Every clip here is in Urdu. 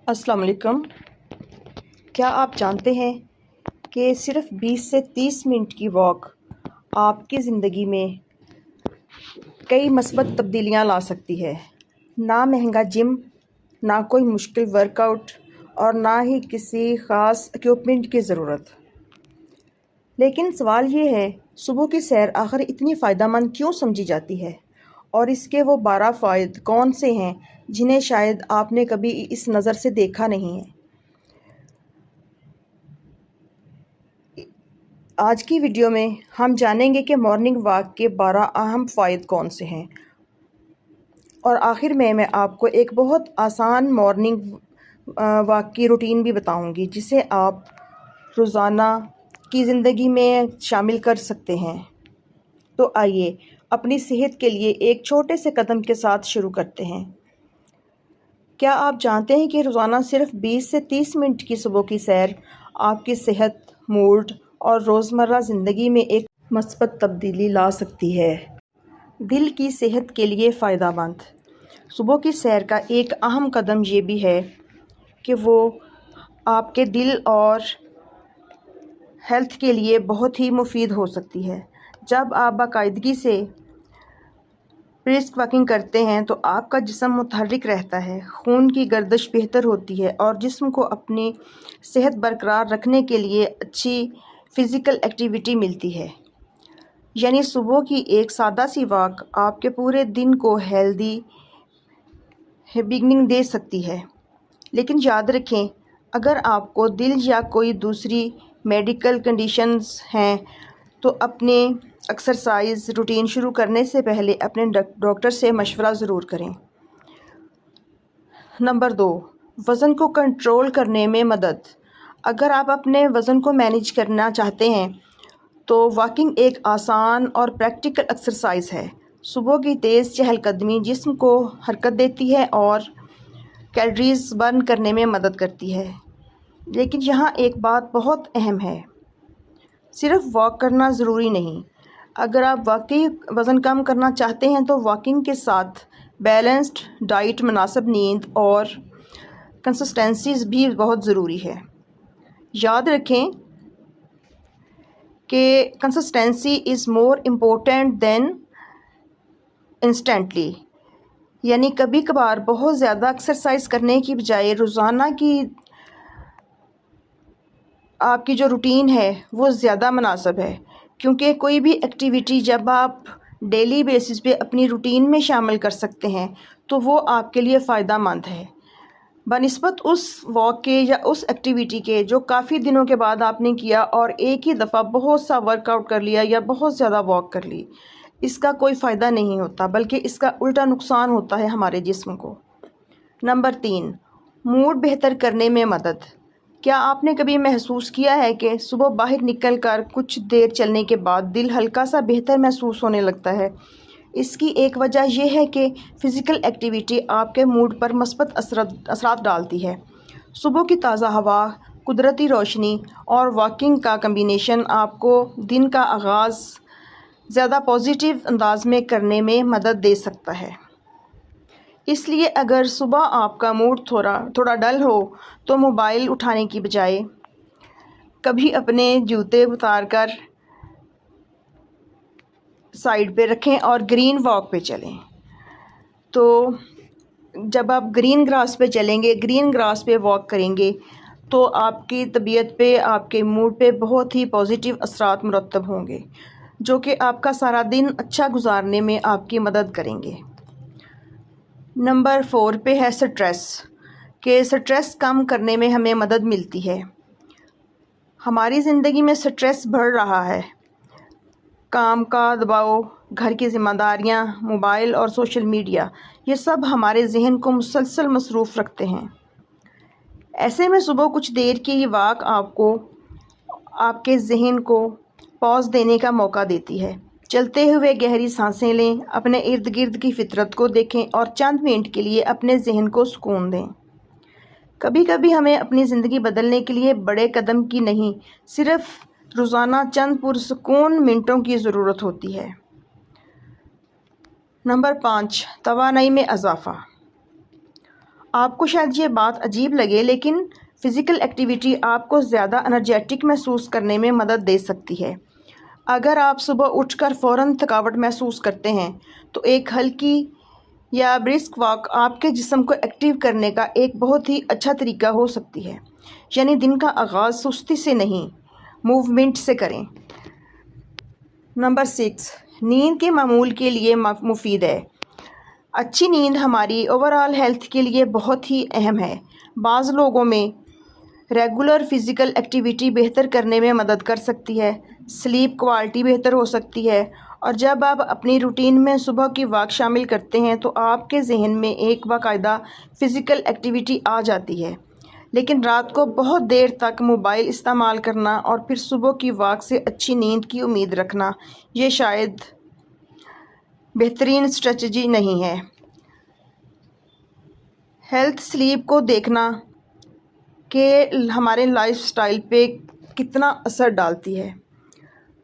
السلام علیکم۔ کیا آپ جانتے ہیں کہ صرف 20 سے 30 منٹ کی واک آپ کی زندگی میں کئی مثبت تبدیلیاں لا سکتی ہے؟ نہ مہنگا جم، نہ کوئی مشکل ورک آؤٹ اور نہ ہی کسی خاص اکوپمنٹ کی ضرورت۔ لیکن سوال یہ ہے، صبح کی سیر آخر اتنی فائدہ مند کیوں سمجھی جاتی ہے؟ اور اس کے وہ 12 فوائد کون سے ہیں جنہیں شاید آپ نے کبھی اس نظر سے دیکھا نہیں ہے؟ آج کی ویڈیو میں ہم جانیں گے کہ مارننگ واک کے 12 اہم فوائد کون سے ہیں، اور آخر میں آپ کو ایک بہت آسان مارننگ واک کی روٹین بھی بتاؤں گی جسے آپ روزانہ کی زندگی میں شامل کر سکتے ہیں۔ تو آئیے اپنی صحت کے لیے ایک چھوٹے سے قدم کے ساتھ شروع کرتے ہیں۔ کیا آپ جانتے ہیں کہ روزانہ صرف 20 سے 30 منٹ کی صبح کی سیر آپ کی صحت، موڈ اور روزمرہ زندگی میں ایک مثبت تبدیلی لا سکتی ہے؟ دل کی صحت کے لیے فائدہ مند صبح کی سیر کا ایک اہم قدم یہ بھی ہے کہ وہ آپ کے دل اور ہیلتھ کے لیے بہت ہی مفید ہو سکتی ہے۔ جب آپ باقاعدگی سے برسک واکنگ کرتے ہیں تو آپ کا جسم متحرک رہتا ہے، خون کی گردش بہتر ہوتی ہے اور جسم کو اپنی صحت برقرار رکھنے کے لیے اچھی فزیکل ایکٹیویٹی ملتی ہے۔ یعنی صبح کی ایک سادہ سی واک آپ کے پورے دن کو ہیلدی بگننگ دے سکتی ہے۔ لیکن یاد رکھیں، اگر آپ کو دل یا کوئی دوسری میڈیکل کنڈیشنز ہیں تو اپنے ایکسرسائز روٹین شروع کرنے سے پہلے اپنے ڈاکٹر سے مشورہ ضرور کریں۔ نمبر 2، وزن کو کنٹرول کرنے میں مدد۔ اگر آپ اپنے وزن کو مینیج کرنا چاہتے ہیں تو واکنگ ایک آسان اور پریکٹیکل ایکسرسائز ہے۔ صبح کی تیز چہل قدمی جسم کو حرکت دیتی ہے اور کیلوریز برن کرنے میں مدد کرتی ہے۔ لیکن یہاں ایک بات بہت اہم ہے، صرف واک کرنا ضروری نہیں۔ اگر آپ واقعی وزن کم کرنا چاہتے ہیں تو واکنگ کے ساتھ بیلنسڈ ڈائٹ، مناسب نیند اور کنسسٹنسی بھی بہت ضروری ہے۔ یاد رکھیں کہ کنسسٹنسی از مور امپورٹنٹ دین انسٹنٹلی، یعنی کبھی کبھار بہت زیادہ ایکسرسائز کرنے کی بجائے روزانہ کی آپ کی جو روٹین ہے وہ زیادہ مناسب ہے، کیونکہ کوئی بھی ایکٹیویٹی جب آپ ڈیلی بیسس پہ اپنی روٹین میں شامل کر سکتے ہیں تو وہ آپ کے لیے فائدہ مند ہے، بنسبت اس واک کے یا اس ایکٹیویٹی کے جو کافی دنوں کے بعد آپ نے کیا اور ایک ہی دفعہ بہت سا ورک آؤٹ کر لیا یا بہت زیادہ واک کر لی۔ اس کا کوئی فائدہ نہیں ہوتا، بلکہ اس کا الٹا نقصان ہوتا ہے ہمارے جسم کو۔ نمبر 3، موڈ بہتر کرنے میں مدد۔ کیا آپ نے کبھی محسوس کیا ہے کہ صبح باہر نکل کر کچھ دیر چلنے کے بعد دل ہلکا سا بہتر محسوس ہونے لگتا ہے؟ اس کی ایک وجہ یہ ہے کہ فزیکل ایکٹیویٹی آپ کے موڈ پر مثبت اثرات ڈالتی ہے۔ صبح کی تازہ ہوا، قدرتی روشنی اور واکنگ کا کمبینیشن آپ کو دن کا آغاز زیادہ پازیٹیو انداز میں کرنے میں مدد دے سکتا ہے۔ اس لیے اگر صبح آپ کا موڈ تھوڑا ڈل ہو تو موبائل اٹھانے کی بجائے کبھی اپنے جوتے اتار کر سائڈ پہ رکھیں اور گرین واک پہ چلیں۔ تو جب آپ گرین گراس پہ چلیں گے، گرین گراس پہ واک کریں گے تو آپ کی طبیعت پہ، آپ کے موڈ پہ بہت ہی پازیٹیو اثرات مرتب ہوں گے، جو کہ آپ کا سارا دن اچھا گزارنے میں آپ کی مدد کریں گے۔ نمبر 4 پہ ہے سٹریس، کہ سٹریس کم کرنے میں ہمیں مدد ملتی ہے۔ ہماری زندگی میں سٹریس بڑھ رہا ہے، کام کا دباؤ، گھر کی ذمہ داریاں، موبائل اور سوشل میڈیا، یہ سب ہمارے ذہن کو مسلسل مصروف رکھتے ہیں۔ ایسے میں صبح کچھ دیر کی واک آپ کے ذہن کو پاز دینے کا موقع دیتی ہے۔ چلتے ہوئے گہری سانسیں لیں، اپنے ارد گرد کی فطرت کو دیکھیں اور چند منٹ کے لیے اپنے ذہن کو سکون دیں۔ کبھی کبھی ہمیں اپنی زندگی بدلنے کے لیے بڑے قدم کی نہیں، صرف روزانہ چند پرسکون منٹوں کی ضرورت ہوتی ہے۔ نمبر 5، توانائی میں اضافہ۔ آپ کو شاید یہ بات عجیب لگے، لیکن فزیکل ایکٹیویٹی آپ کو زیادہ انرجیٹک محسوس کرنے میں مدد دے سکتی ہے۔ اگر آپ صبح اٹھ کر فوراً تھکاوٹ محسوس کرتے ہیں تو ایک ہلکی یا برسک واک آپ کے جسم کو ایکٹیو کرنے کا ایک بہت ہی اچھا طریقہ ہو سکتی ہے۔ یعنی دن کا آغاز سستی سے نہیں، موومنٹ سے کریں۔ نمبر 6، نیند کے معمول کے لیے مفید ہے۔ اچھی نیند ہماری اوور آل ہیلتھ کے لیے بہت ہی اہم ہے۔ بعض لوگوں میں ریگولر فزیکل ایکٹیویٹی بہتر کرنے میں مدد کر سکتی ہے، سلیپ کوالٹی بہتر ہو سکتی ہے، اور جب آپ اپنی روٹین میں صبح کی واک شامل کرتے ہیں تو آپ کے ذہن میں ایک باقاعدہ فزیکل ایکٹیویٹی آ جاتی ہے۔ لیکن رات کو بہت دیر تک موبائل استعمال کرنا اور پھر صبح کی واک سے اچھی نیند کی امید رکھنا، یہ شاید بہترین اسٹریٹجی نہیں ہے۔ ہیلتھ سلیپ کو دیکھنا کہ ہمارے لائف سٹائل پہ کتنا اثر ڈالتی ہے۔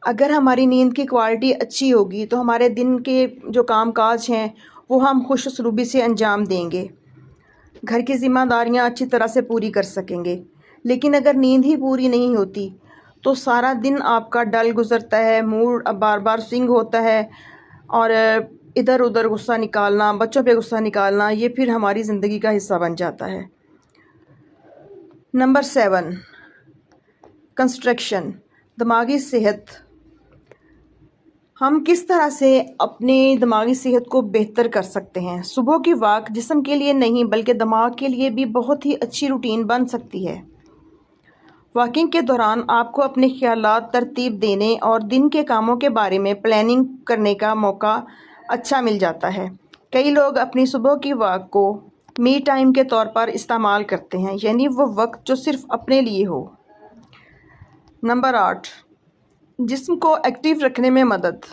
اگر ہماری نیند کی کوالٹی اچھی ہوگی تو ہمارے دن کے جو کام کاج ہیں وہ ہم خوش اسلوبی سے انجام دیں گے، گھر کی ذمہ داریاں اچھی طرح سے پوری کر سکیں گے۔ لیکن اگر نیند ہی پوری نہیں ہوتی تو سارا دن آپ کا ڈل گزرتا ہے، موڈ بار بار سوئنگ ہوتا ہے، اور ادھر ادھر غصہ نکالنا، بچوں پہ غصہ نکالنا، یہ پھر ہماری زندگی کا حصہ بن جاتا ہے۔ نمبر 7، کنسٹرکشن، دماغی صحت۔ ہم کس طرح سے اپنی دماغی صحت کو بہتر کر سکتے ہیں؟ صبح کی واک جسم کے لیے نہیں بلکہ دماغ کے لیے بھی بہت ہی اچھی روٹین بن سکتی ہے۔ واکنگ کے دوران آپ کو اپنے خیالات ترتیب دینے اور دن کے کاموں کے بارے میں پلاننگ کرنے کا موقع اچھا مل جاتا ہے۔ کئی لوگ اپنی صبح کی واک کو می ٹائم کے طور پر استعمال کرتے ہیں، یعنی وہ وقت جو صرف اپنے لیے ہو۔ نمبر 8، جسم کو ایکٹیو رکھنے میں مدد۔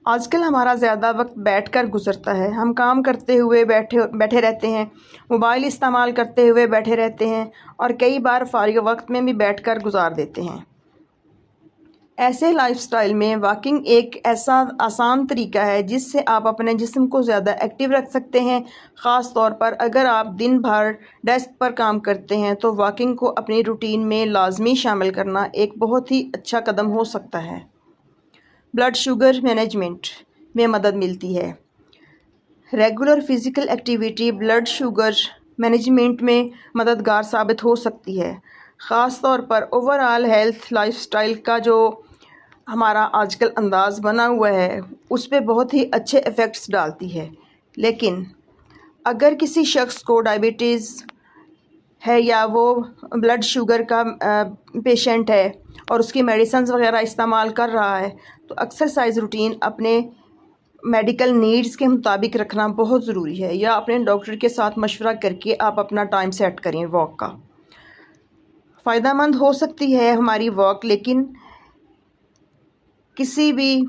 آج کل ہمارا زیادہ وقت بیٹھ کر گزرتا ہے۔ ہم کام کرتے ہوئے بیٹھے رہتے ہیں، موبائل استعمال کرتے ہوئے بیٹھے رہتے ہیں، اور کئی بار فارغ وقت میں بھی بیٹھ کر گزار دیتے ہیں۔ ایسے لائف سٹائل میں واکنگ ایک ایسا آسان طریقہ ہے جس سے آپ اپنے جسم کو زیادہ ایکٹیو رکھ سکتے ہیں۔ خاص طور پر اگر آپ دن بھر ڈیسک پر کام کرتے ہیں تو واکنگ کو اپنی روٹین میں لازمی شامل کرنا ایک بہت ہی اچھا قدم ہو سکتا ہے۔ بلڈ شوگر مینجمنٹ میں مدد ملتی ہے۔ Regular physical activity blood sugar management میں مددگار ثابت ہو سکتی ہے، خاص طور پر overall health lifestyle کا جو ہمارا آج کل انداز بنا ہوا ہے اس پہ بہت ہی اچھے ایفیکٹس ڈالتی ہے۔ لیکن اگر کسی شخص کو ڈائبٹیز ہے یا وہ بلڈ شوگر کا پیشنٹ ہے اور اس کی میڈیسنز وغیرہ استعمال کر رہا ہے تو ایکسرسائز روٹین اپنے میڈیکل نیڈز کے مطابق رکھنا بہت ضروری ہے، یا اپنے ڈاکٹر کے ساتھ مشورہ کر کے آپ اپنا ٹائم سیٹ کریں واک کا۔ فائدہ مند ہو سکتی ہے ہماری واک، لیکن کسی بھی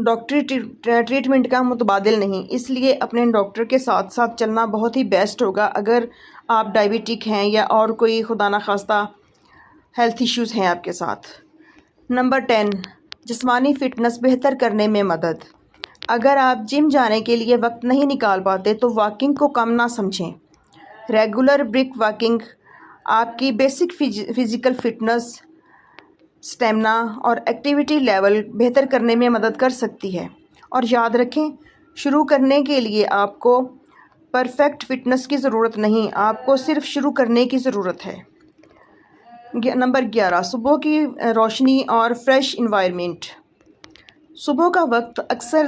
ڈاکٹری ٹریٹمنٹ کا متبادل نہیں، اس لیے اپنے ڈاکٹر کے ساتھ ساتھ چلنا بہت ہی بیسٹ ہوگا اگر آپ ڈائبیٹک ہیں یا اور کوئی خدا نخواستہ ہیلتھ ایشوز ہیں آپ کے ساتھ۔ نمبر 10، جسمانی فٹنس بہتر کرنے میں مدد۔ اگر آپ جم جانے کے لیے وقت نہیں نکال پاتے تو واکنگ کو کم نہ سمجھیں۔ ریگولر بریک واکنگ آپ کی بیسک فزیکل فٹنس، سٹیمنا اور ایکٹیویٹی لیول بہتر کرنے میں مدد کر سکتی ہے۔ اور یاد رکھیں، شروع کرنے کے لیے آپ کو پرفیکٹ فٹنس کی ضرورت نہیں، آپ کو صرف شروع کرنے کی ضرورت ہے۔ نمبر 11، صبح کی روشنی اور فریش انوائرمنٹ۔ صبح کا وقت اکثر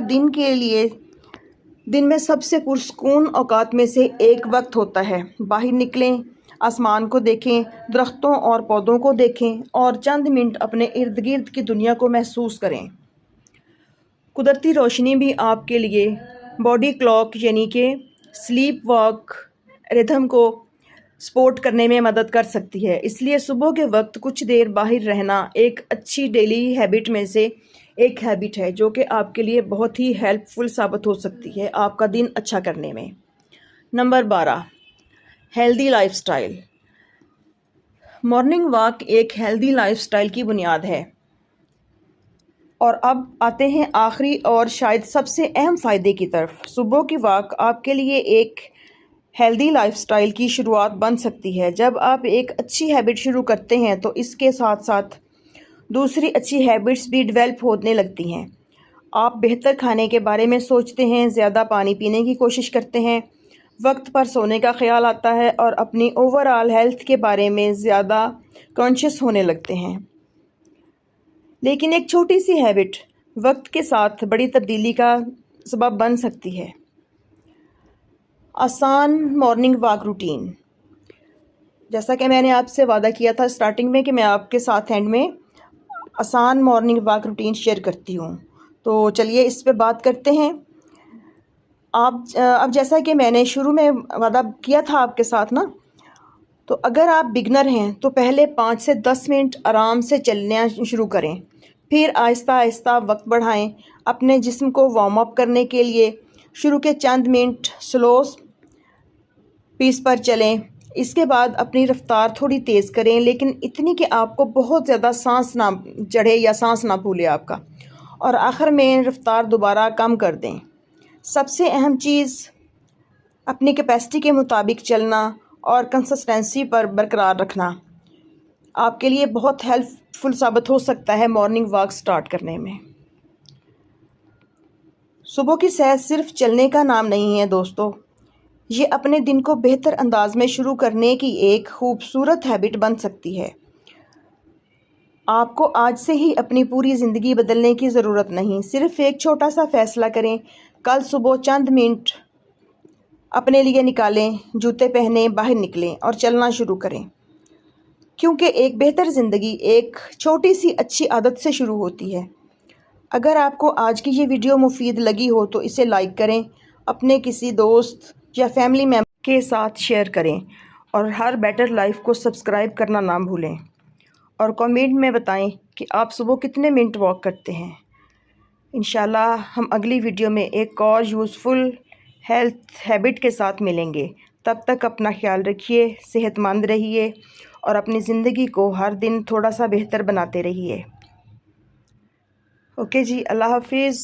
دن میں سب سے پرسکون اوقات میں سے ایک وقت ہوتا ہے۔ باہر نکلیں، آسمان کو دیکھیں، درختوں اور پودوں کو دیکھیں اور چند منٹ اپنے ارد گرد کی دنیا کو محسوس کریں۔ قدرتی روشنی بھی آپ کے لیے باڈی کلاک یعنی کہ سلیپ واک ردھم کو سپورٹ کرنے میں مدد کر سکتی ہے۔ اس لیے صبح کے وقت کچھ دیر باہر رہنا ایک اچھی ڈیلی ہیبٹ میں سے ایک ہیبٹ ہے جو کہ آپ کے لیے بہت ہی ہیلپ فل ثابت ہو سکتی ہے آپ کا دن اچھا کرنے میں۔ Number 12، healthy life style. Morning walk ایک ہیلدی لائف سٹائل کی بنیاد ہے۔ اور اب آتے ہیں آخری اور شاید سب سے اہم فائدے کی طرف۔ صبح کی واک آپ کے لیے ایک ہیلدی لائف سٹائل کی شروعات بن سکتی ہے۔ جب آپ ایک اچھی ہیبٹ شروع کرتے ہیں تو اس کے ساتھ ساتھ دوسری اچھی ہیبٹس بھی ڈیولپ ہونے لگتی ہیں۔ آپ بہتر کھانے کے بارے میں سوچتے ہیں، زیادہ پانی پینے کی کوشش کرتے ہیں، وقت پر سونے کا خیال آتا ہے اور اپنی اوور آل ہیلتھ کے بارے میں زیادہ کانشیس ہونے لگتے ہیں۔ لیکن ایک چھوٹی سی ہیبٹ وقت کے ساتھ بڑی تبدیلی کا سبب بن سکتی ہے۔ آسان مارننگ واک روٹین۔ جیسا کہ میں نے آپ سے وعدہ کیا تھا سٹارٹنگ میں کہ میں آپ کے ساتھ اینڈ میں آسان مارننگ واک روٹین شیئر کرتی ہوں، تو چلیے اس پہ بات کرتے ہیں۔ اب جیسا کہ میں نے شروع میں وعدہ کیا تھا آپ کے ساتھ نا، تو اگر آپ بگنر ہیں تو پہلے 5 سے 10 منٹ آرام سے چلنا شروع کریں، پھر آہستہ آہستہ وقت بڑھائیں۔ اپنے جسم کو وارم اپ کرنے کے لیے شروع کے چند منٹ سلو پیس پر چلیں، اس کے بعد اپنی رفتار تھوڑی تیز کریں، لیکن اتنی کہ آپ کو بہت زیادہ سانس نہ چڑھے یا سانس نہ پھولے آپ کا، اور آخر میں رفتار دوبارہ کم کر دیں۔ سب سے اہم چیز اپنی کیپیسٹی کے مطابق چلنا اور کنسسٹنسی پر برقرار رکھنا آپ کے لیے بہت ہیلپ فل ثابت ہو سکتا ہے مارننگ واک سٹارٹ کرنے میں۔ صبح کی سیر صرف چلنے کا نام نہیں ہے دوستو، یہ اپنے دن کو بہتر انداز میں شروع کرنے کی ایک خوبصورت ہیبٹ بن سکتی ہے۔ آپ کو آج سے ہی اپنی پوری زندگی بدلنے کی ضرورت نہیں، صرف ایک چھوٹا سا فیصلہ کریں۔ کل صبح چند منٹ اپنے لیے نکالیں، جوتے پہنیں، باہر نکلیں اور چلنا شروع کریں، کیونکہ ایک بہتر زندگی ایک چھوٹی سی اچھی عادت سے شروع ہوتی ہے۔ اگر آپ کو آج کی یہ ویڈیو مفید لگی ہو تو اسے لائک کریں، اپنے کسی دوست یا فیملی ممبر کے ساتھ شیئر کریں، اور ہر بیٹر لائف کو سبسکرائب کرنا نہ بھولیں، اور کمنٹ میں بتائیں کہ آپ صبح کتنے منٹ واک کرتے ہیں۔ انشاءاللہ ہم اگلی ویڈیو میں ایک اور یوزفل ہیلتھ ہیبٹ کے ساتھ ملیں گے۔ تب تک اپنا خیال رکھیے، صحت مند رہیے اور اپنی زندگی کو ہر دن تھوڑا سا بہتر بناتے رہیے۔ اوکے جی، اللہ حافظ۔